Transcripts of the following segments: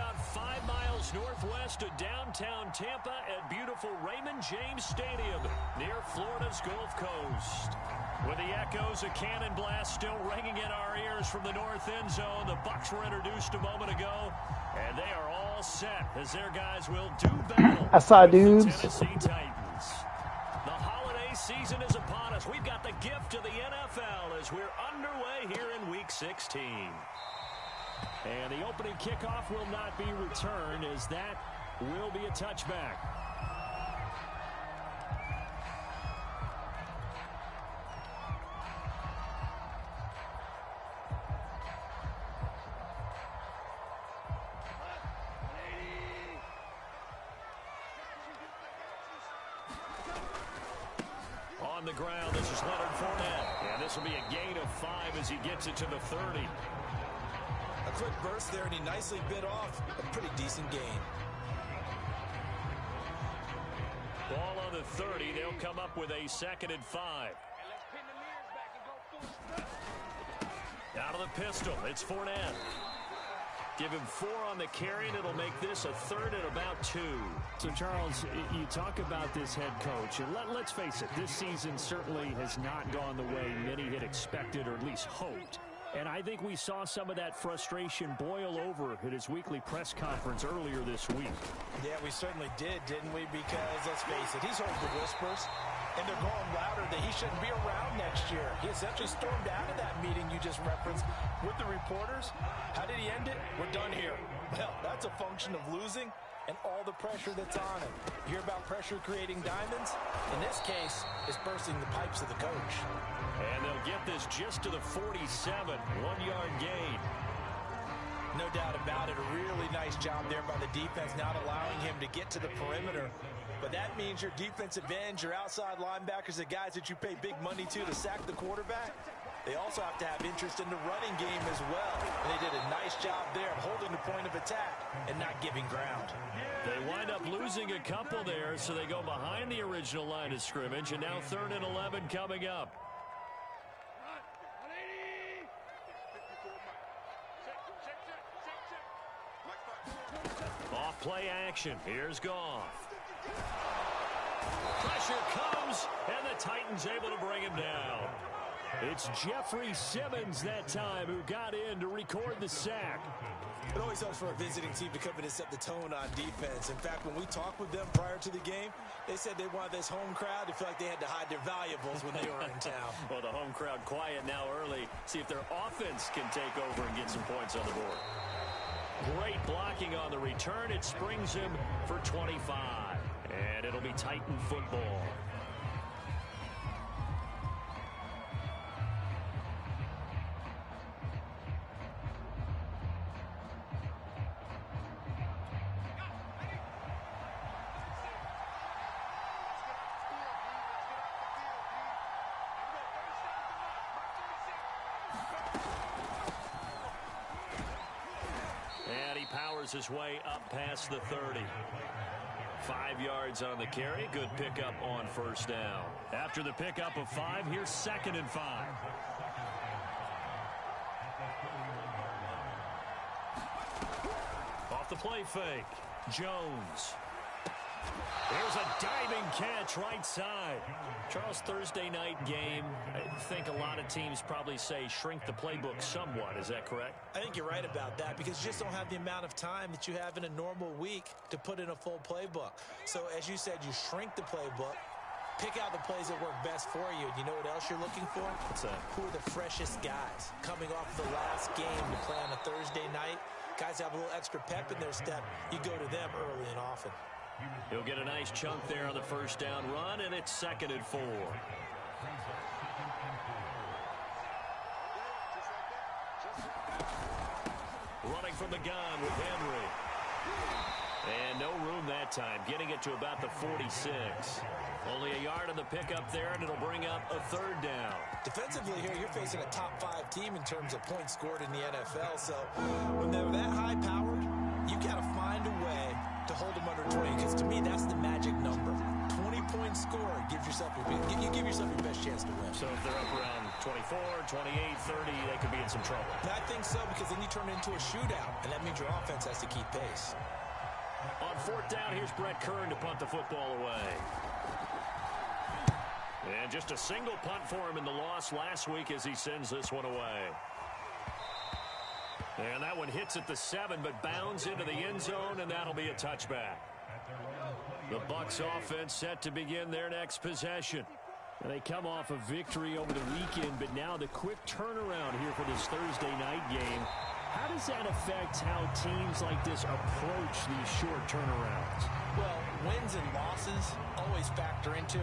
about 5 miles northwest of downtown Tampa at beautiful Raymond James Stadium near Florida's Gulf Coast. With the echoes of cannon blast still ringing in our ears from the north end zone, the Bucs were introduced a moment ago, and they are all set as their guys will do battle I saw with dudes. the Tennessee Titans. The holiday season is upon us. We've got the gift of the NFL as we're underway here in Week 16. And the opening kickoff will not be returned as that will be a touchback. On the ground, this is Leonard Fournette. And this will be a gain of 5 as he gets it to the 30. A quick burst there, and he nicely bit off a pretty decent gain. Ball on the 30. They'll come up with a 2nd and 5. Out of the pistol, it's Fournette. Give him 4 on the carry, and it'll make this a 3rd and about 2. So, Charles, you talk about this head coach, and let's face it, this season certainly has not gone the way many had expected or at least hoped. And I think we saw some of that frustration boil over at his weekly press conference earlier this week. Yeah, we certainly did, didn't we? Because, let's face it, he's heard the whispers, and they're going louder that he shouldn't be around next year. He essentially stormed out of that meeting you just referenced with the reporters. How did he end it? We're done here. Well, that's a function of losing and all the pressure that's on him. You hear about pressure creating diamonds? In this case, it's bursting the pipes of the coach. And they'll get this just to the 47, 1-yard gain. No doubt about it. A really nice job there by the defense, not allowing him to get to the perimeter. But that means your defensive ends, your outside linebackers, the guys that you pay big money to sack the quarterback, they also have to have interest in the running game as well. And they did a nice job there of holding the point of attack and not giving ground. They wind up losing a couple there, so they go behind the original line of scrimmage, and now 3rd and 11 coming up. Off play action. Here's Goff. Pressure comes, and the Titans able to bring him down. It's Jeffrey Simmons that time who got in to record the sack. It always helps for a visiting team to come in and set the tone on defense. In fact, when we talked with them prior to the game, they said they wanted this home crowd to feel like they had to hide their valuables when they were in town. Well, the home crowd quiet now early. See if their offense can take over and get some points on the board. Great blocking on the return. It springs him for 25. And it'll be Titan football. And he powers his way up past the 30. 5 yards on the carry. Good pickup on 1st down. After the pickup of 5, here's 2nd and 5. Off the play fake. Jones. There's a diving catch right side. Charles, Thursday night game, I think a lot of teams probably say shrink the playbook somewhat. Is that correct? I think you're right about that because you just don't have the amount of time that you have in a normal week to put in a full playbook. So, as you said, you shrink the playbook, pick out the plays that work best for you. And you know what else you're looking for? Who are the freshest guys coming off the last game to play on a Thursday night? Guys have a little extra pep in their step. You go to them early and often. He'll get a nice chunk there on the 1st down run, and it's 2nd and 4. Running from the gun with Henry. And no room that time, getting it to about the 46. Only a yard on the pickup there, and it'll bring up a 3rd down. Defensively here, you're facing a top 5 team in terms of points scored in the NFL. So when they're that high-powered, you got to find a way to hold them under 20, because to me, that's the magic number. 20 points scored gives yourself you give yourself your best chance to win. So if they're up around 24, 28, 30, they could be in some trouble. I think so, because then you turn it into a shootout, and that means your offense has to keep pace. On fourth down, here's Brett Kern to punt the football away. And just a single punt for him in the loss last week as he sends this one away. And that one hits at the 7, but bounds into the end zone, and that'll be a touchback. The Bucs offense set to begin their next possession. And they come off a victory over the weekend, but now the quick turnaround here for this Thursday night game. How does that affect how teams like this approach these short turnarounds? Well, wins and losses always factor into,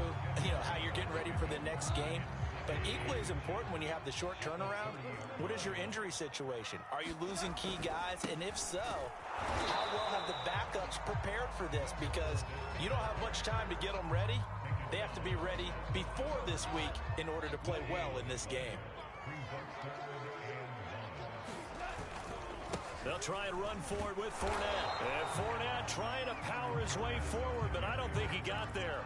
how you're getting ready for the next game. But equally as important when you have the short turnaround, what is your injury situation? Are you losing key guys? And if so, how well have the backups prepared for this? Because you don't have much time to get them ready. They have to be ready before this week in order to play well in this game. They'll try and run for it with Fournette. And Fournette trying to power his way forward, but I don't think he got there.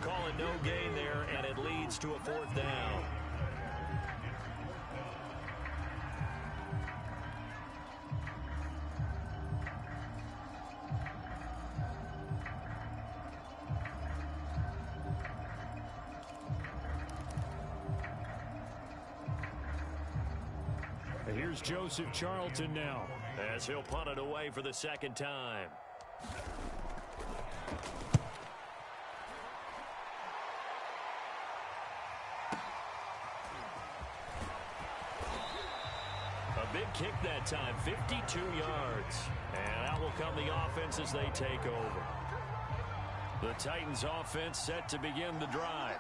Call it no gain there, and it leads to a fourth down. And here's Joseph Charlton now, as he'll punt it away for the second time. A big kick that time, 52 yards. And out will come the offense as they take over. The Titans offense set to begin the drive.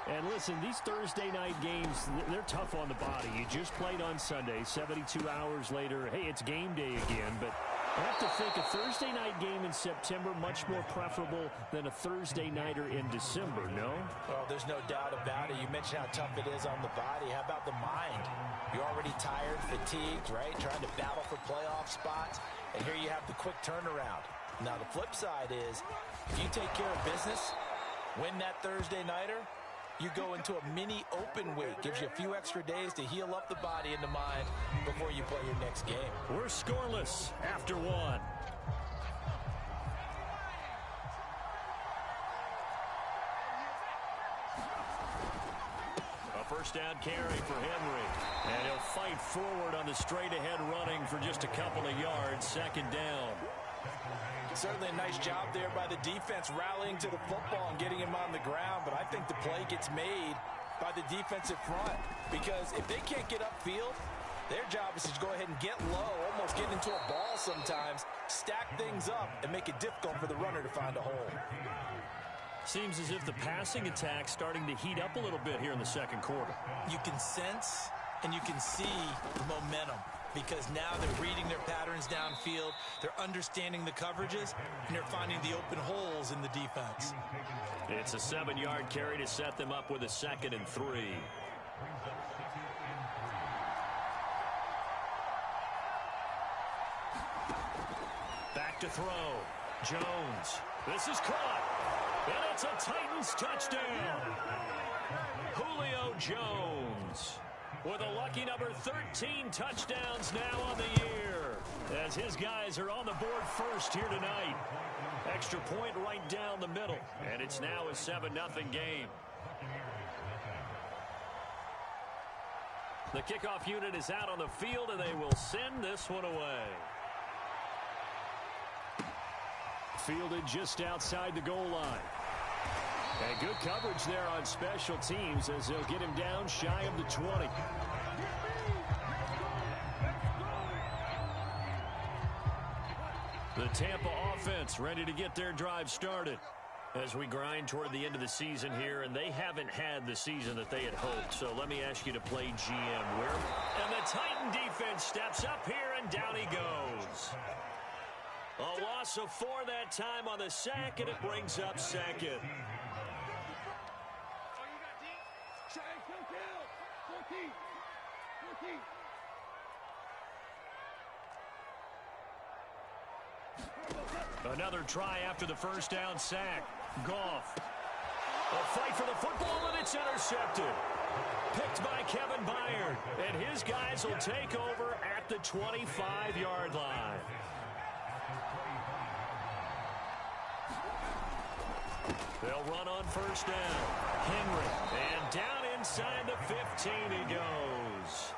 And listen, these Thursday night games, they're tough on the body. You just played on Sunday, 72 hours later. Hey, it's game day again, but I have to think a Thursday night game in September much more preferable than a Thursday nighter in December, no? Well, there's no doubt about it. You mentioned how tough it is on the body. How about the mind? You're already tired, fatigued, right? Trying to battle for playoff spots. And here you have the quick turnaround. Now, the flip side is, if you take care of business, win that Thursday nighter, you go into a mini open week. Gives you a few extra days to heal up the body and the mind before you play your next game. We're scoreless after one. A first down carry for Henry. And he'll fight forward on the straight-ahead running for just a couple of yards. Second down. Certainly a nice job there by the defense rallying to the football and getting him on the ground, but I think the play gets made by the defensive front, because if they can't get upfield, their job is to go ahead and get low, almost get into a ball sometimes, stack things up, and make it difficult for the runner to find a hole. Seems as if the passing attack's starting to heat up a little bit here in the second quarter. You can sense and you can see the momentum, because now they're reading their patterns downfield, they're understanding the coverages, and they're finding the open holes in the defense. It's a 7-yard carry to set them up with a 2nd and 3. Back to throw. Jones. This is caught. And it's a Titans touchdown. Julio Jones with a lucky number 13 touchdowns now on the year, as his guys are on the board first here tonight. Extra point right down the middle, and it's now a 7-0 game. The kickoff unit is out on the field, and they will send this one away. Fielded just outside the goal line. And good coverage there on special teams as they'll get him down shy of the 20. The Tampa offense ready to get their drive started as we grind toward the end of the season here, and they haven't had the season that they had hoped. So let me ask you to play GM. And the Titan defense steps up here, and down he goes. A loss of 4 that time on the sack, and it brings up second. Another try after the first down sack. Goff. A fight for the football, and it's intercepted. Picked by Kevin Byard. And his guys will take over at the 25-yard line. They'll run on first down. Henry. And down inside the 15 he goes.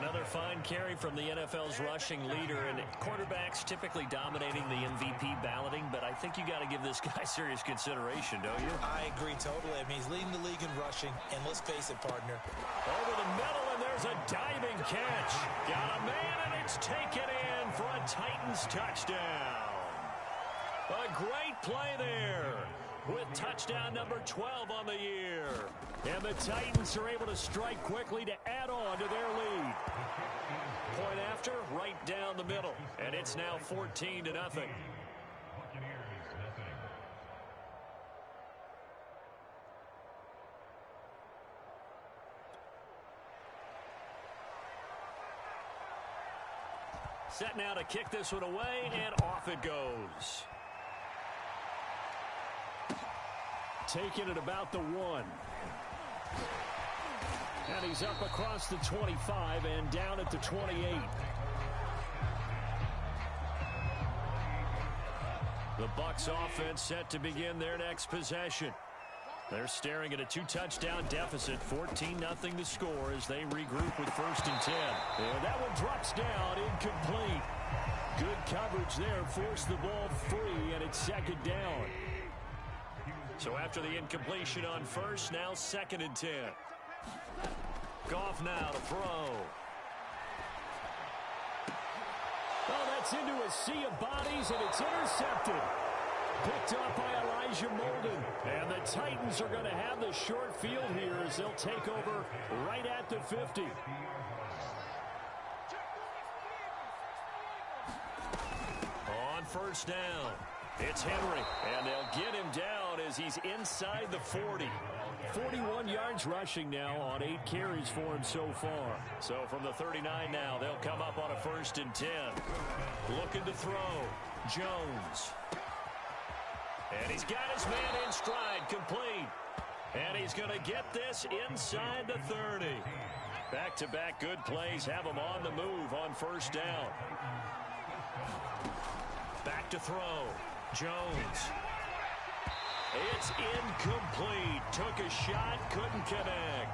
Another fine carry from the NFL's rushing leader, and quarterbacks typically dominating the MVP balloting, but I think you got to give this guy serious consideration, don't you? I agree totally. I mean, he's leading the league in rushing, and let's face it, partner. Over the middle, and there's a diving catch. Got a man, and it's taken in for a Titans touchdown. A great play there, with touchdown number 12 on the year. And the Titans are able to strike quickly to add on to their lead. Point after, right down the middle. And it's now 14-0. Set now to kick this one away, and off it goes. Taking it about the 1. And he's up across the 25 and down at the 28. The Bucs offense set to begin their next possession. They're staring at a 2-touchdown deficit, 14-0 to score as they regroup with first and 10. And that one drops down, incomplete. Good coverage there, forced the ball free, and it's second down. So after the incompletion on first, now second and 10. Goff now to throw. Oh, that's into a sea of bodies, and it's intercepted. Picked up by Elijah Molden. And the Titans are going to have the short field here as they'll take over right at the 50. On first down, it's Henry, and they'll get him down as he's inside the 40. 41 yards rushing now on 8 carries for him so far. So from the 39 now, they'll come up on a first and 10. Looking to throw. Jones. And he's got his man in stride, complete. And he's going to get this inside the 30. Back-to-back good plays have him on the move on first down. Back to throw. Jones. It's incomplete. Took a shot, couldn't connect.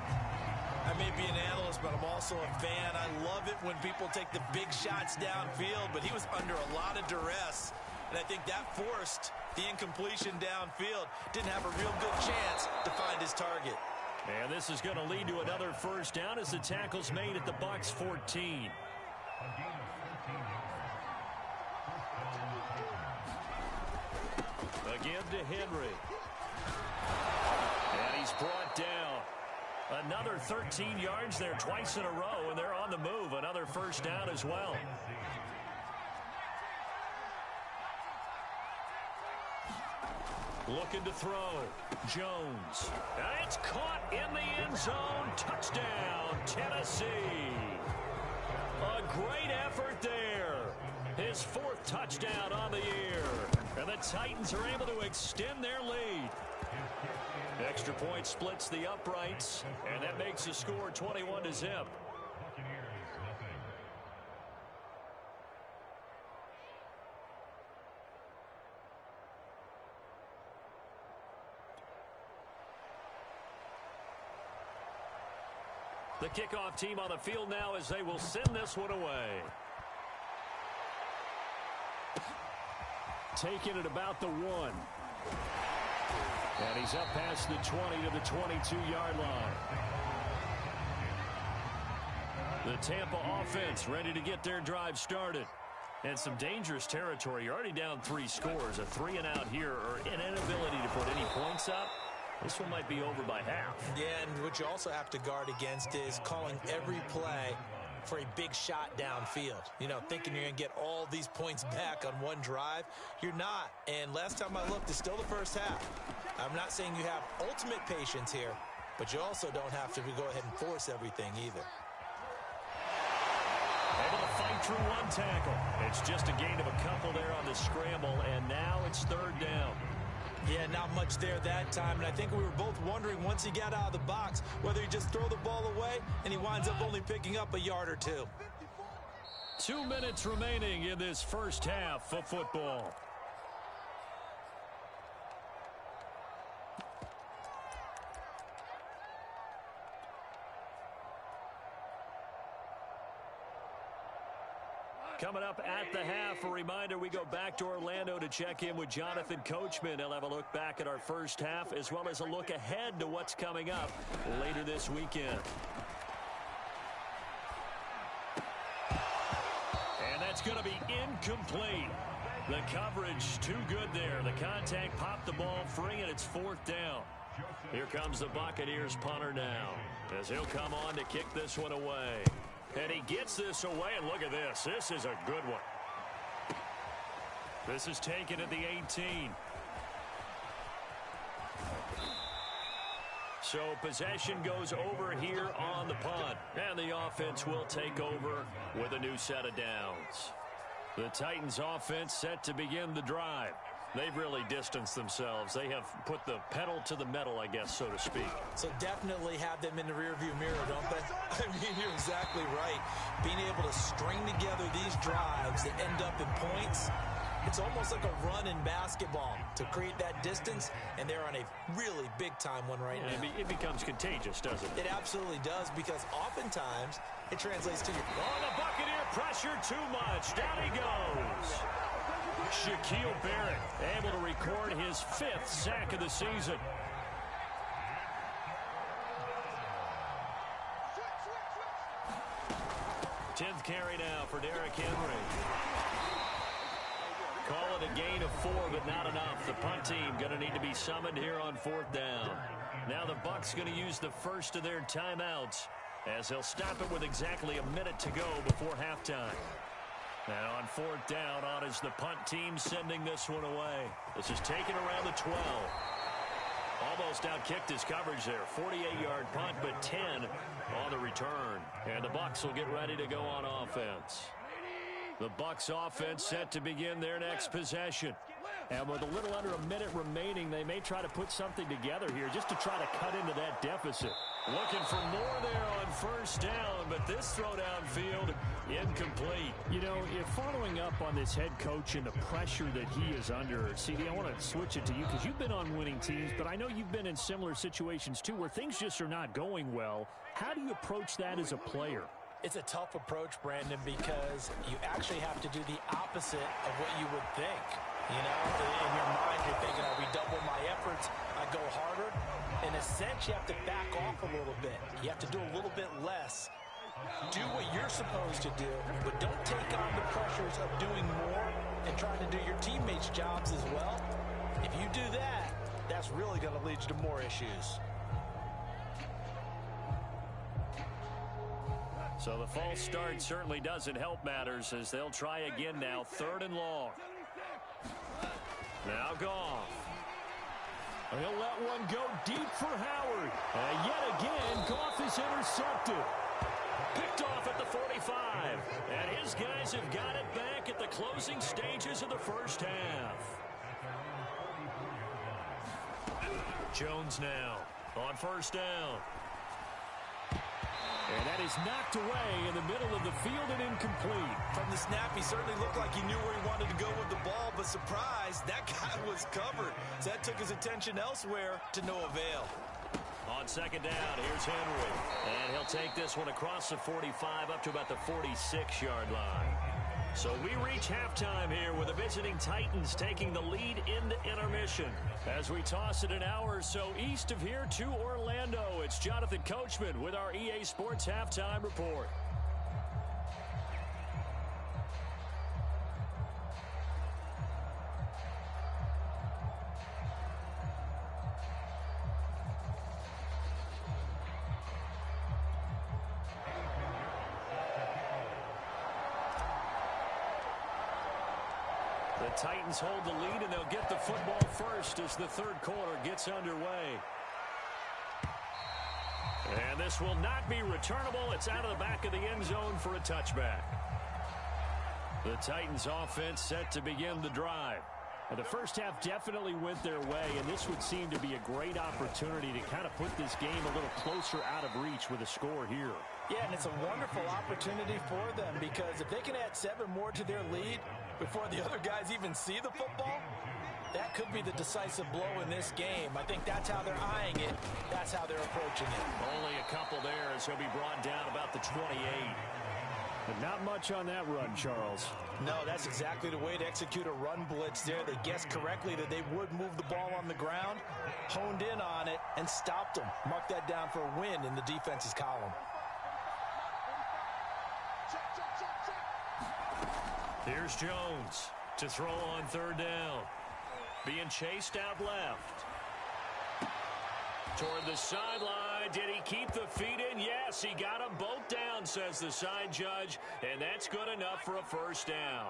I may be an analyst, but I'm also a fan. I love it when people take the big shots downfield, but he was under a lot of duress. And I think that forced the incompletion downfield. Didn't have a real good chance to find his target. And this is going to lead to another first down as the tackle's made at the Bucs 14. Again to Henry. And he's brought down. Another 13 yards there twice in a row, and they're on the move. Another first down as well. Looking to throw. Jones. And it's caught in the end zone. Touchdown, Tennessee. A great effort there. His 4th touchdown on the year. And the Titans are able to extend their lead. Extra point splits the uprights, and that makes the score 21-0. The kickoff team on the field now as they will send this one away. Taking it about the 1. And he's up past the 20 to the 22-yard line. The Tampa offense ready to get their drive started. And some dangerous territory. You're already down 3 scores. A 3-and-out here, or an inability to put any points up. This one might be over by half. Yeah, and what you also have to guard against is calling every play for a big shot downfield. You know, thinking you're going to get all these points back on one drive. You're not. And last time I looked, it's still the first half. I'm not saying you have ultimate patience here, but you also don't have to go ahead and force everything either. Able to fight through one tackle. It's just a gain of a couple there on the scramble, and now it's 3rd down. Yeah, not much there that time, and I think we were both wondering once he got out of the box whether he just throw the ball away, and he winds up only picking up a yard or two. 2 minutes remaining in this first half of football. Coming up at the half, a reminder, we go back to Orlando to check in with Jonathan Coachman. He'll have a look back at our first half as well as a look ahead to what's coming up later this weekend. And that's going to be incomplete. The coverage too good there. The contact popped the ball free, and it's 4th down. Here comes the Buccaneers punter now as he'll come on to kick this one away. And he gets this away, and look at this. This is a good one. This is taken at the 18. So possession goes over here on the punt. And the offense will take over with a new set of downs. The Titans offense set to begin the drive. They've really distanced themselves. They have put the pedal to the metal, I guess, so to speak. So definitely have them in the rearview mirror, don't they? I mean, you're exactly right. Being able to string together these drives that end up in points, it's almost like a run in basketball to create that distance, and they're on a really big-time one right now. It becomes contagious, doesn't it? It absolutely does, because oftentimes it translates to your... Oh, the Buccaneer pressure too much. Down he goes. Shaquille Barrett able to record his 5th sack of the season. Tenth carry now for Derrick Henry. Call it a gain of 4, but not enough. The punt team going to need to be summoned here on 4th down. Now the Bucs going to use the first of their timeouts as they'll stop it with exactly a minute to go before halftime. And on 4th down, on is the punt team sending this one away. This is taken around the 12. Almost outkicked his coverage there. 48-yard punt, but 10 on the return. And the Bucs will get ready to go on offense. The Bucs offense set to begin their next possession. And with a little under a minute remaining, they may try to put something together here just to try to cut into that deficit. Looking for more there on 1st down, but this throw downfield incomplete. You know, if following up on this head coach and the pressure that he is under, CD, I want to switch it to you because you've been on winning teams, but I know you've been in similar situations too where things just are not going well. How do you approach that as a player? It's a tough approach, Brandon, because you actually have to do the opposite of what you would think. You know, in your mind, you're thinking, I redouble my efforts, I go harder. In a sense, you have to back off a little bit. You have to do a little bit less. Do what you're supposed to do, but don't take on the pressures of doing more and trying to do your teammates' jobs as well. If you do that, that's really going to lead you to more issues. So the false start certainly doesn't help matters as they'll try again now. 3rd and long. Now Goff. He'll let one go deep for Howard. And yet again, Goff is intercepted. Picked off at the 45. And his guys have got it back at the closing stages of the first half. Jones now on 1st down. And that is knocked away in the middle of the field and incomplete. From the snap, he certainly looked like he knew where he wanted to go with the ball, but surprise, that guy was covered. So that took his attention elsewhere to no avail. On 2nd down, here's Henry. And he'll take this one across the 45 up to about the 46-yard line. So we reach halftime here with the visiting Titans taking the lead into intermission. As we toss it an hour or so east of here to Orlando, it's Jonathan Coachman with our EA Sports Halftime Report. The Titans hold the lead, and they'll get the football first as the 3rd quarter gets underway. And this will not be returnable. It's out of the back of the end zone for a touchback. The Titans offense set to begin the drive. And the first half definitely went their way, and this would seem to be a great opportunity to kind of put this game a little closer out of reach with a score here. Yeah, and it's a wonderful opportunity for them because if they can add 7 more to their lead before the other guys even see the football, that could be the decisive blow in this game. I think that's how they're eyeing it. That's how they're approaching it. Only a couple there as he'll be brought down about the 28. But not much on that run, Charles. No, that's exactly the way to execute a run blitz there. They guessed correctly that they would move the ball on the ground, honed in on it, and stopped them. Mark that down for a win in the defense's column. Here's Jones to throw on third down. Being chased out left. Toward the sideline. Did he keep the feet in? Yes, he got them both down, says the side judge. And that's good enough for a first down.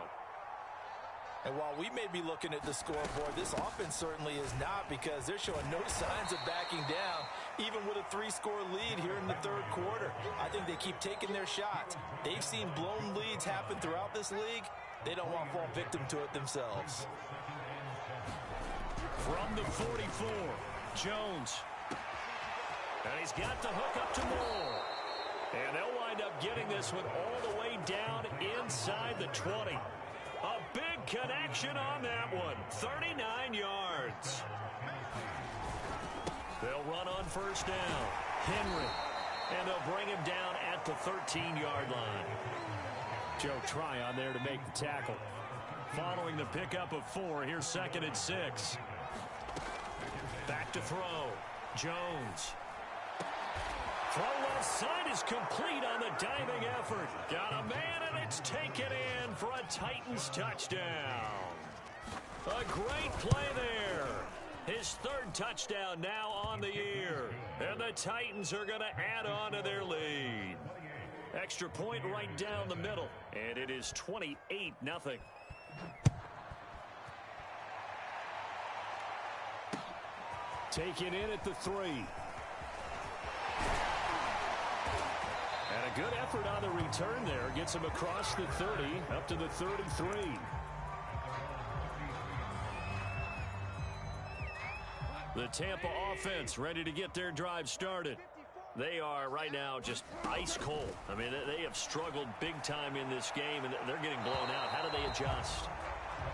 And while we may be looking at the scoreboard, this offense certainly is not because they're showing no signs of backing down, even with a 3-score lead here in the third quarter. I think they keep taking their shots. They've seen blown leads happen throughout this league. They don't want to fall victim to it themselves. From the 44, Jones. And he's got the hook up to Moore. And they'll wind up getting this one all the way down inside the 20. A big connection on that one. 39 yards. They'll run on first down. Henry. And they'll bring him down at the 13-yard line. Joe Tryon there to make the tackle. Following the pickup of 4, here's 2nd and 6. Back to throw. Jones. Throw left side is complete on the diving effort. Got a man, and it's taken in for a Titans touchdown. A great play there. His 3rd touchdown now on the year. And the Titans are going to add on to their lead. Extra point right down the middle. And it is 28-0. Taken in at the 3. And a good effort on the return there. Gets him across the 30, up to the 33. The Tampa offense ready to get their drive started. They are right now just ice cold. I mean, they have struggled big time in this game, and they're getting blown out. How do they adjust?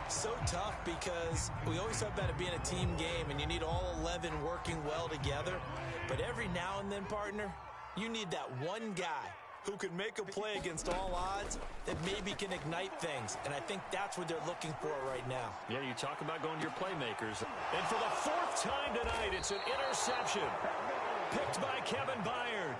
So tough because we always talk about it being a team game, and you need all 11 working well together. But every now and then, partner, you need that one guy who can make a play against all odds that maybe can ignite things. And I think that's what they're looking for right now. Yeah, you talk about going to your playmakers. And for the 4th time tonight, it's an interception. Picked by Kevin Byard.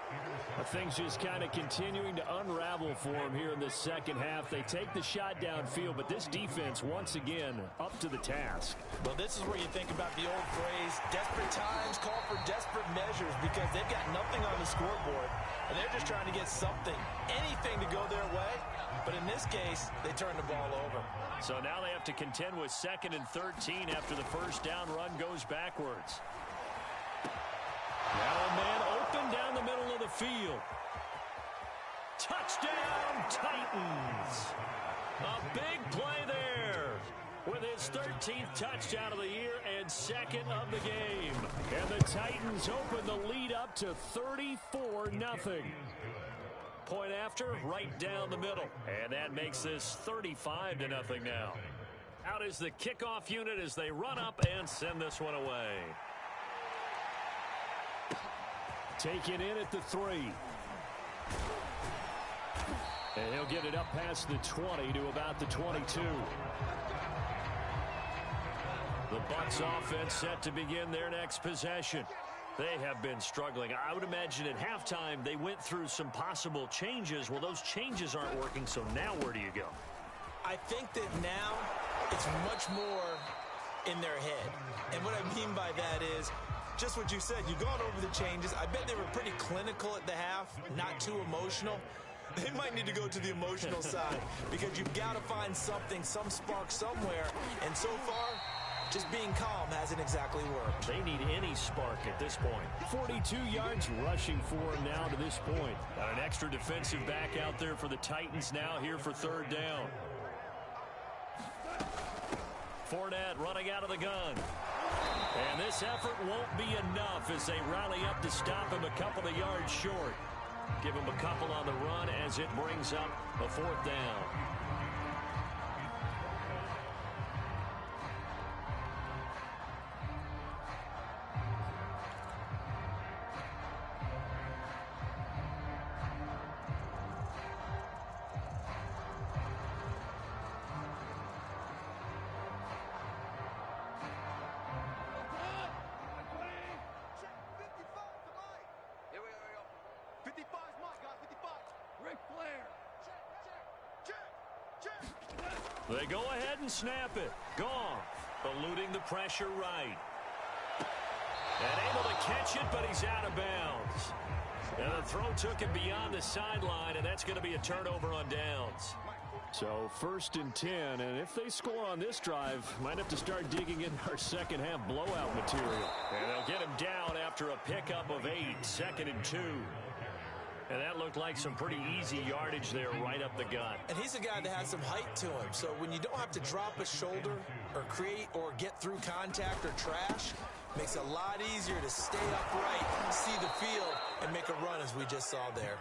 Things just kind of continuing to unravel for him here in the second half. They take the shot downfield, but this defense, once again, up to the task. Well, this is where you think about the old phrase, desperate times call for desperate measures, because they've got nothing on the scoreboard, and they're just trying to get something, anything to go their way. But in this case, they turn the ball over. So now they have to contend with 2nd and 13 after the first down run goes backwards. Now a man open down the middle of the field. Touchdown, Titans. A big play there with his 13th touchdown of the year and 2nd of the game. And the Titans open the lead up to 34-0. Point after, right down the middle. And that makes this 35-0 now. Out is the kickoff unit as they run up and send this one away. Taken in at the 3. And he'll get it up past the 20 to about the 22. The Bucs offense set to begin their next possession. They have been struggling. I would imagine at halftime they went through some possible changes. Well, those changes aren't working, so now where do you go? I think that now it's much more in their head. And what I mean by that is just what you said. You've gone over the changes. I bet they were pretty clinical at the half, not too emotional. They might need to go to the emotional side because you've got to find something, some spark somewhere. And so far, just being calm hasn't exactly worked. They need any spark at this point. 42 yards rushing for him now to this point. Got an extra defensive back out there for the Titans now here for 3rd down. Fournette running out of the gun. And this effort won't be enough as they rally up to stop him a couple of yards short. Give him a couple on the run as it brings up a 4th down. They go ahead and snap it. Goff eluding the pressure right. And able to catch it, but he's out of bounds. And the throw took him beyond the sideline, and that's going to be a turnover on downs. So 1st and 10, and if they score on this drive, might have to start digging in our second half blowout material. And they'll get him down after a pickup of 8, 2nd and 2. And that looked like some pretty easy yardage there right up the gut. And he's a guy that has some height to him. So when you don't have to drop a shoulder or create or get through contact or trash, makes it a lot easier to stay upright, see the field, and make a run as we just saw there.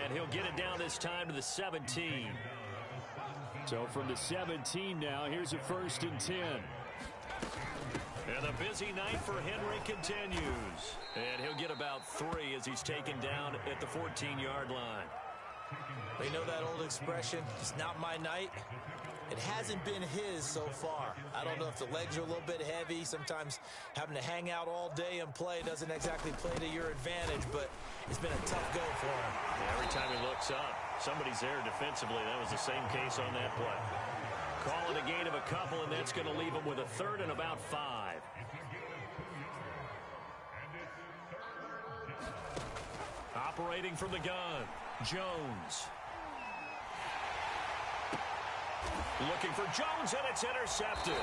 And he'll get it down this time to the 17. So from the 17 now, here's a 1st and 10. And the busy night for Henry continues. And he'll get about 3 as he's taken down at the 14-yard line. They know that old expression, it's not my night. It hasn't been his so far. I don't know if the legs are a little bit heavy. Sometimes having to hang out all day and play doesn't exactly play to your advantage, but it's been a tough go for him. Yeah, every time he looks up, somebody's there defensively. That was the same case on that play. Call it a gain of a couple, and that's going to leave him with a 3rd and about 5. Operating from the gun, Jones. Looking for Jones, and it's intercepted.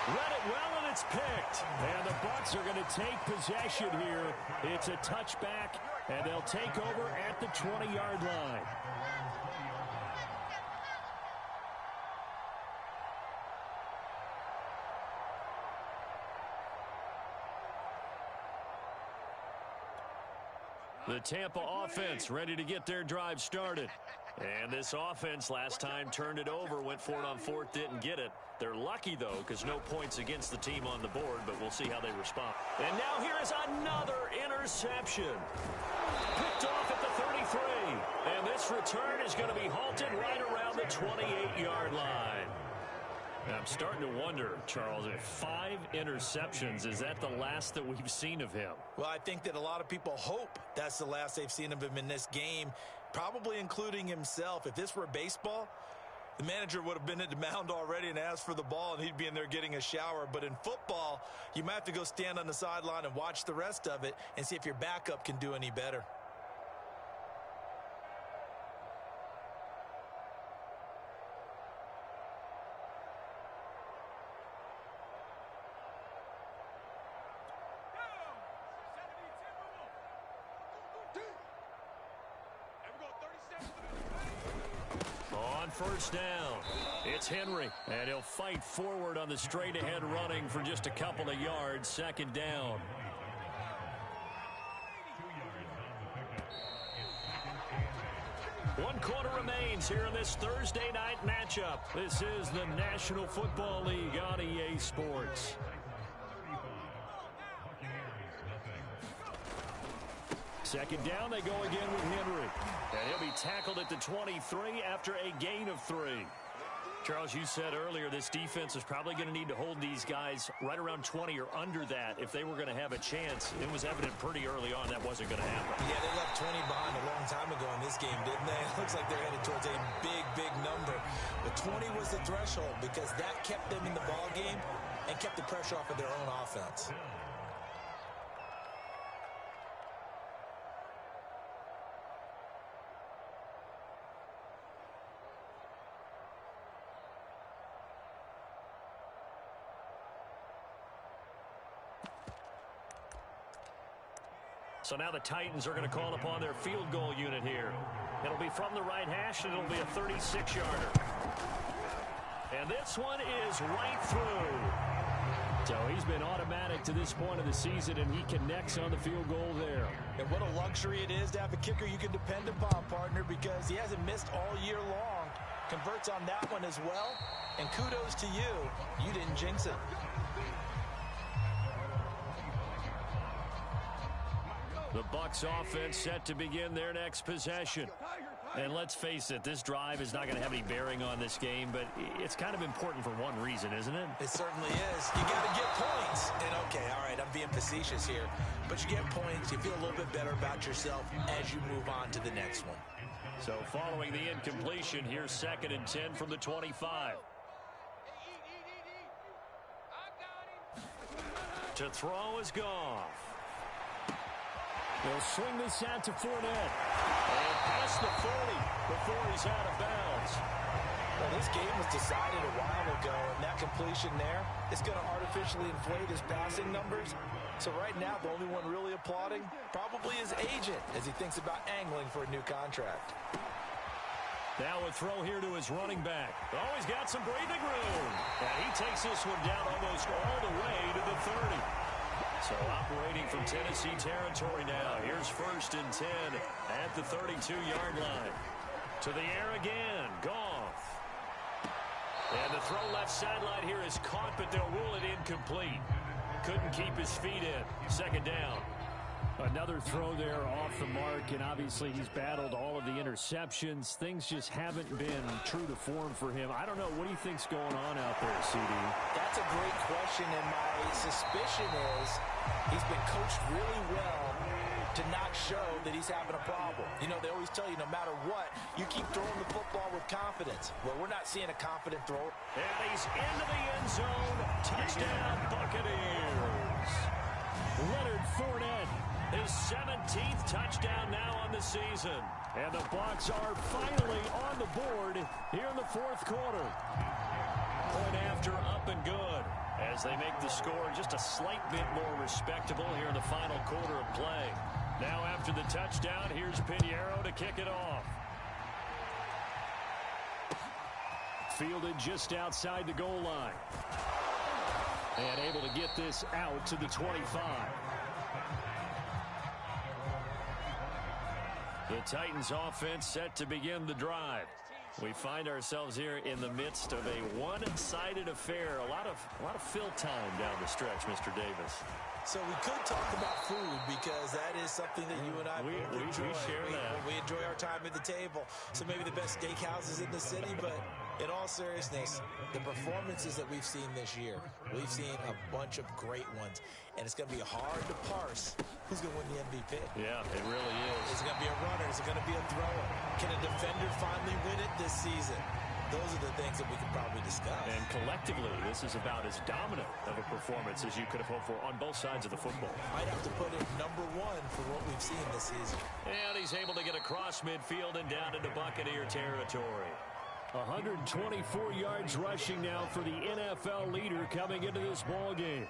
Read it well, and it's picked. And the Bucs are going to take possession here. It's a touchback, and they'll take over at the 20-yard line. The Tampa offense ready to get their drive started. And this offense last time turned it over, went for it on 4th, didn't get it. They're lucky, though, because no points against the team on the board, but we'll see how they respond. And now here is another interception. Picked off at the 33. And this return is going to be halted right around the 28-yard line. I'm starting to wonder, Charles, if 5 interceptions, is that the last that we've seen of him? Well, I think that a lot of people hope that's the last they've seen of him in this game, probably including himself. If this were baseball, the manager would have been at the mound already and asked for the ball, and he'd be in there getting a shower. But in football, you might have to go stand on the sideline and watch the rest of it and see if your backup can do any better. First down. It's Henry, and he'll fight forward on the straight-ahead running for just a couple of yards. 2nd down. One quarter remains here in this Thursday night matchup. This is the National Football League on EA Sports. Second down, they go again with Henry. And he'll be tackled at the 23 after a gain of 3. Charles, you said earlier this defense is probably going to need to hold these guys right around 20 or under that if they were going to have a chance. It was evident pretty early on that wasn't going to happen. Yeah, they left 20 behind a long time ago in this game, didn't they? It looks like they're headed towards a big, big number. But 20 was the threshold because that kept them in the ball game and kept the pressure off of their own offense. So now the Titans are going to call upon their field goal unit here. It'll be from the right hash, and it'll be a 36-yarder. And this one is right through. So he's been automatic to this point of the season, and he connects on the field goal there. And what a luxury it is to have a kicker you can depend upon, partner, because he hasn't missed all year long. Converts on that one as well. And kudos to you. You didn't jinx it. The Bucs offense set to begin their next possession. And let's face it, this drive is not going to have any bearing on this game, but it's kind of important for one reason, isn't it? It certainly is. You got to get points. And okay, all right, I'm being facetious here, but you get points, you feel a little bit better about yourself as you move on to the next one. So following the incompletion, here's 2nd and 10 from the 25. To throw is Goff. They'll swing this out to Fournette. And past the 40 before he's out of bounds. Well, this game was decided a while ago, and that completion there is going to artificially inflate his passing numbers. So right now, the only one really applauding probably his agent as he thinks about angling for a new contract. Now a throw here to his running back. Oh, he's got some breathing room. And he takes this one down almost all the way to the 30. So operating from Tennessee territory now. Here's 1st and 10 at the 32-yard line. To the air again. Goff. And the throw left sideline here is caught, but they'll rule it incomplete. Couldn't keep his feet in. 2nd down. Another throw there off the mark, and obviously he's battled all of the interceptions. Things just haven't been true to form for him. I don't know. What do you think's going on out there, CD? That's a great question, and my suspicion is he's been coached really well to not show that he's having a problem. You know, they always tell you no matter what, you keep throwing the football with confidence. Well, we're not seeing a confident thrower. And he's into the end zone. Touchdown, Buccaneers. Leonard Fournette. His 17th touchdown now on the season. And the Bucs are finally on the board here in the 4th quarter. Point after up and good as they make the score just a slight bit more respectable here in the final quarter of play. Now after the touchdown, here's Pinheiro to kick it off. Fielded just outside the goal line. And able to get this out to the 25. The Titans offense set to begin the drive. We find ourselves here in the midst of a one-sided affair. A lot of fill time down the stretch, Mr. Davis. So we could talk about food because that is something that you and I enjoy. We share that. We enjoy our time at the table. So maybe the best steakhouses in the city, but in all seriousness, the performances that we've seen this year, we've seen a bunch of great ones. And it's going to be hard to parse who's going to win the MVP. Yeah, it really is. Is it going to be a runner? Is it going to be a thrower? Can a defender finally win it this season? Those are the things that we could probably discuss. And collectively, this is about as dominant of a performance as you could have hoped for on both sides of the football. Might have to put it number 1 for what we've seen this season. And he's able to get across midfield and down into Buccaneer territory. 124 yards rushing now for the NFL leader coming into this ball game.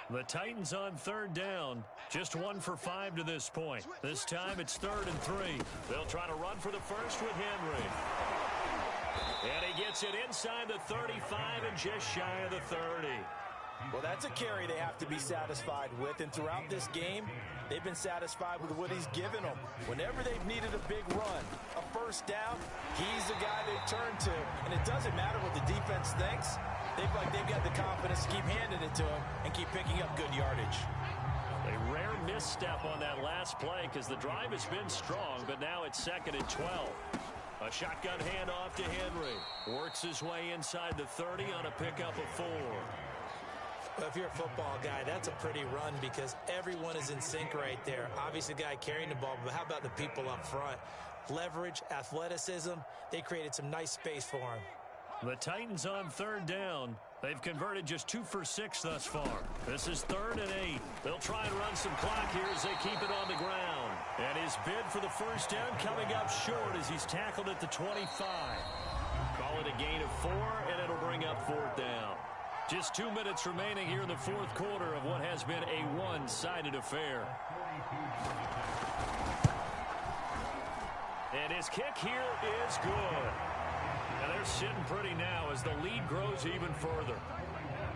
The Titans on 3rd down. Just 1 for 5 to this point. This time it's 3rd and 3. They'll try to run for the first with Henry. And he gets it inside the 35 and just shy of the 30. Well, that's a carry they have to be satisfied with. And throughout this game, they've been satisfied with what he's given them. Whenever they've needed a big run, a first down, he's the guy they turn to. And it doesn't matter what the defense thinks. They've got the confidence to keep handing it to him and keep picking up good yardage. A rare misstep on that last play because the drive has been strong, but now it's 2nd and 12. A shotgun handoff to Henry. Works his way inside the 30 on a pickup of 4. Well, if you're a football guy, that's a pretty run because everyone is in sync right there. Obviously, the guy carrying the ball, but how about the people up front? Leverage, athleticism, they created some nice space for him. The Titans on 3rd down. They've converted just 2 for 6 thus far. This is 3rd and 8. They'll try and run some clock here as they keep it on the ground. And his bid for the first down coming up short as he's tackled at the 25. Call it a gain of 4, and it'll bring up 4th down. Just 2 minutes remaining here in the 4th quarter of what has been a one-sided affair. And his kick here is good. And they're sitting pretty now as the lead grows even further.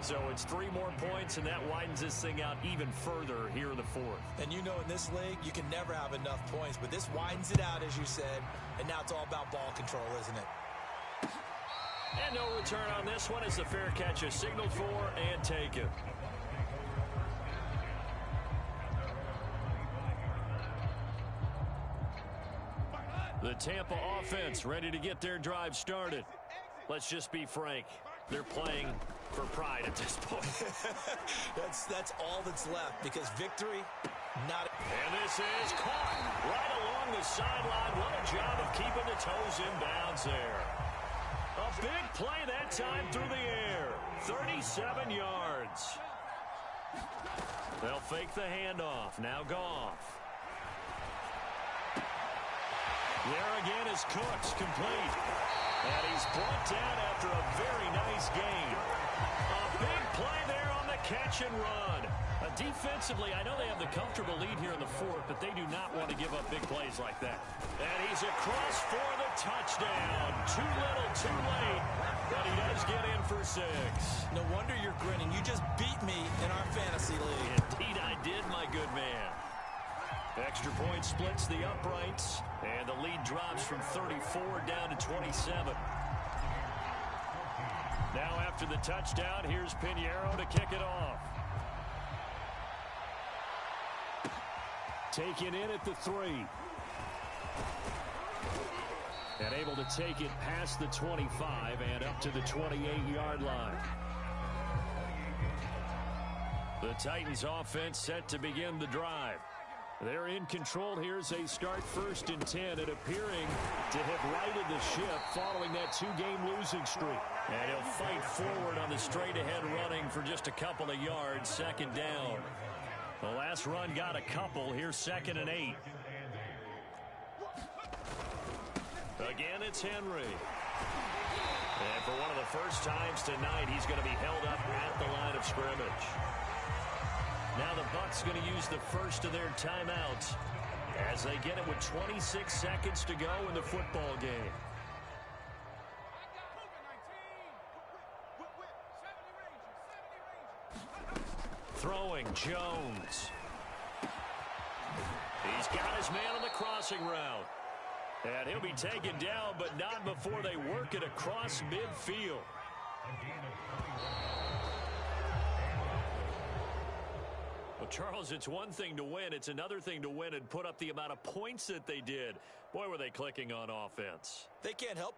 So it's 3 more points, and that widens this thing out even further here in the fourth. And you know, in this league, you can never have enough points, but this widens it out, as you said, and now it's all about ball control, isn't it? And no return on this one as the fair catch is signaled for and taken. The Tampa offense ready to get their drive started. Let's just be frank. They're playing for pride at this point. that's all that's left, because victory, not... And this is caught right along the sideline. What a job of keeping the toes in bounds there. A big play that time through the air. 37 yards. They'll fake the handoff. Now Goff. There again is Cooks, complete. And he's brought down after a very nice gain. A big play there on the catch and run. Defensively, I know they have the comfortable lead here in the fourth, but they do not want to give up big plays like that. And he's across for the touchdown. Too little, too late, but he does get in for 6. No wonder you're grinning. You just beat me in our fantasy league. Indeed I did, my good man. Extra point splits the uprights, and the lead drops from 34 down to 27. Now after the touchdown, here's Pinheiro to kick it off. Taken in at the 3. And able to take it past the 25 and up to the 28-yard line. The Titans offense set to begin the drive. They're in control here as they start 1st and 10 and appearing to have righted the ship following that 2-game losing streak. And he'll fight forward on the straight-ahead running for just a couple of yards, 2nd down. The last run got a couple. Here's 2nd and 8. Again, it's Henry. And for one of the first times tonight, he's going to be held up at the line of scrimmage. Now the Bucs going to use the first of their timeouts as they get it with 26 seconds to go in the football game. Throwing Jones. He's got his man on the crossing route. And he'll be taken down, but not before they work it across midfield. Well, Charles, it's one thing to win. It's another thing to win and put up the amount of points that they did. Boy, were they clicking on offense. They can't help